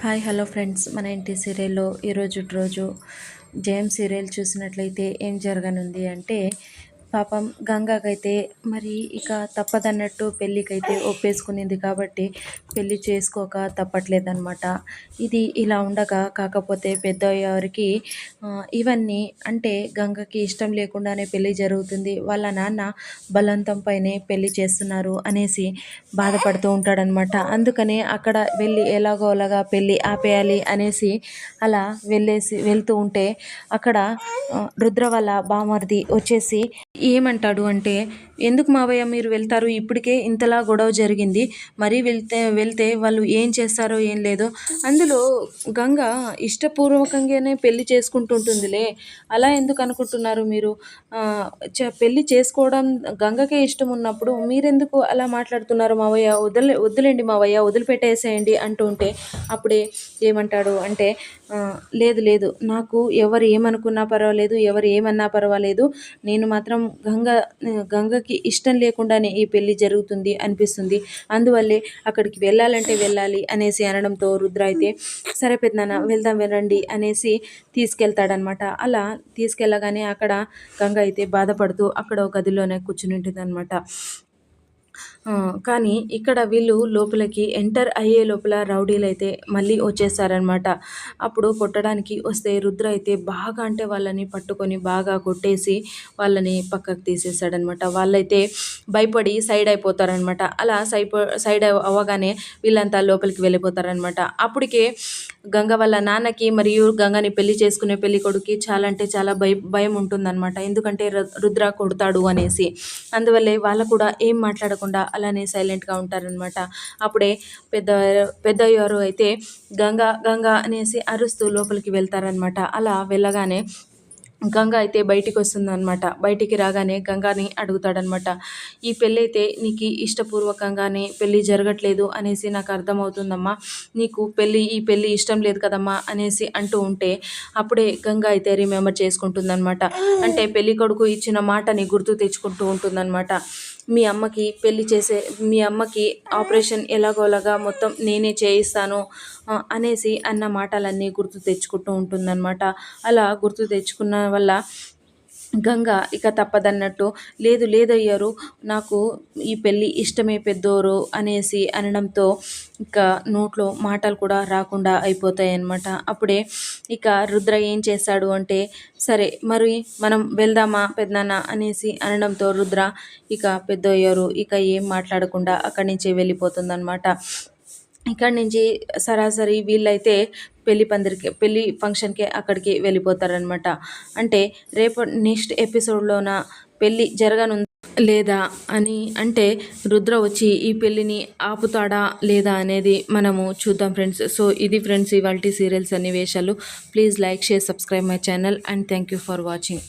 Hi hello friends, మన ఇంటి సీరియల్లో రోజు జేమ్స్ సీరియల్ చూసినట్లయితే ఏం జరగనుంది అంటే, పాపం గంగకైతే మరి ఇక తప్పదన్నట్టు పెళ్ళికైతే ఒప్పేసుకునింది కాబట్టి పెళ్ళి చేసుకోక తప్పట్లేదన్నమాట. ఇది ఇలా ఉండగా కాకపోతే పెద్దయ్యవారికి ఇవన్నీ అంటే గంగకి ఇష్టం లేకుండానే పెళ్ళి జరుగుతుంది, వాళ్ళ నాన్న బలవంతం పైనే పెళ్ళి చేస్తున్నారు అనేసి బాధపడుతూ ఉంటాడనమాట. అందుకనే అక్కడ వెళ్ళి ఎలాగోలాగా పెళ్ళి ఆపేయాలి అనేసి అలా వెళ్తూ ఉంటే అక్కడ రుద్ర వాళ్ళ బామర్ది వచ్చేసి ఏమంటాడు అంటే, ఎందుకు మావయ్య మీరు వెళ్తారు, ఇప్పటికే ఇంతలా గొడవ జరిగింది, మరీ వెళ్తే వాళ్ళు ఏం చేస్తారో ఏం లేదో, అందులో గంగ ఇష్టపూర్వకంగానే పెళ్లి చేసుకుంటుంటుందిలే, అలా ఎందుకు అనుకుంటున్నారు మీరు, పెళ్లి చేసుకోవడం గంగకే ఇష్టం ఉన్నప్పుడు మీరెందుకు అలా మాట్లాడుతున్నారు మావయ్య, వద్దులేండి మావయ్య, వదిలిపెట్టేసేయండి అంటూ ఉంటే అప్పుడే ఏమంటాడు అంటే, లేదు లేదు, నాకు ఎవరు ఏమనుకున్నా పర్వాలేదు, ఎవరు ఏమన్నా పర్వాలేదు, నేను మాత్రం గంగకి ఇష్టం లేకుండానే ఈ పెళ్ళి జరుగుతుంది అనిపిస్తుంది, అందువల్లే అక్కడికి వెళ్ళాలంటే వెళ్ళాలి అనేసి అనడంతో రుద్ర అయితే సరే పెద్దనాన్న వెళ్దాం వెళ్ళండి అనేసి తీసుకెళ్తాడనమాట. అలా తీసుకెళ్ళగానే అక్కడ గంగ అయితే బాధపడుతూ అక్కడ ఒక గదిలోనే కూర్చుని ఉంటుంది అనమాట. కానీ ఇక్కడ వీళ్ళు లోపలికి ఎంటర్ అయ్యే లోపల రౌడీలైతే మళ్ళీ వచ్చేసారనమాట. అప్పుడు కొట్టడానికి వస్తే రుద్ర అయితే బాగా అంటే వాళ్ళని పట్టుకొని బాగా కొట్టేసి వాళ్ళని పక్కకు తీసేసాడనమాట. వాళ్ళైతే భయపడి సైడ్ అయిపోతారనమాట. అలా సైడ్ అవ్వగానే వీళ్ళంతా లోపలికి వెళ్ళిపోతారనమాట. అప్పటికే గంగ వాళ్ళ నాన్నకి మరియు గంగని పెళ్లి చేసుకునే పెళ్లి కొడుకు చాలా అంటే చాలా భయం ఉంటుందన్నమాట. ఎందుకంటే రుద్ర కొడతాడు అనేసి. అందువల్లే వాళ్ళు కూడా ఏం మాట్లాడకుండా అలానే సైలెంట్గా ఉంటారనమాట. అప్పుడే పెద్దయ్యారు అయితే గంగ గంగ అనేసి అరుస్తూ లోపలికి వెళ్తారనమాట. అలా వెళ్ళగానే గంగ అయితే బయటికి వస్తుందన్నమాట. బయటికి రాగానే గంగాని అడుగుతాడనమాట, ఈ పెళ్ళి అయితే నీకు ఇష్టపూర్వకంగానే పెళ్ళి జరగట్లేదు అనేసి నాకు అర్థమవుతుందమ్మా, నీకు ఈ పెళ్ళి ఇష్టం లేదు కదమ్మా అనేసి అంటూ ఉంటే అప్పుడే గంగ అయితే రిమెంబర్ చేసుకుంటుందన్నమాట. అంటే పెళ్ళి కొడుకు ఇచ్చిన మాటని గుర్తు తెచ్చుకుంటూ ఉంటుందన్నమాట. మీ అమ్మకి ఆపరేషన్ ఎలాగోలాగా మొత్తం నేనే చేయిస్తాను అనేసి అన్న మాటలన్నీ గుర్తు తెచ్చుకుంటూ ఉంటుందన్నమాట. అలా గుర్తు తెచ్చుకున్న వల్ల గంగ ఇక తప్పదన్నట్టు లేదు లేదయ్యారు, నాకు ఈ పెళ్ళి ఇష్టమే పెద్దోరు అనేసి అనడంతో ఇక నోట్లో మాటలు కూడా రాకుండా అయిపోతాయి అన్నమాట. అప్పుడే ఇక రుద్ర ఏం చేశాడు అంటే, సరే మరి మనం వెళ్దామా పెద్దనాన్న అనేసి అనడంతో రుద్ర ఇక పెద్దయ్యారు ఇక ఏం మాట్లాడకుండా అక్కడి నుంచి వెళ్ళిపోతుందన్నమాట. ఇక్కడి నుంచి సరాసరి వీళ్ళైతే పెళ్లి ఫంక్షన్కి అక్కడికి వెళ్ళిపోతారనమాట. అంటే రేపు నెక్స్ట్ ఎపిసోడ్లోన పెళ్ళి జరగనుంది లేదా అని అంటే రుద్ర వచ్చి ఈ పెళ్ళిని ఆపుతాడా లేదా అనేది మనము చూద్దాం ఫ్రెండ్స్. సో ఇది ఫ్రెండ్స్ ఇవాల్టి సీరియల్స్ సన్నివేశాలు. Please like, share, subscribe my channel and thank you for watching.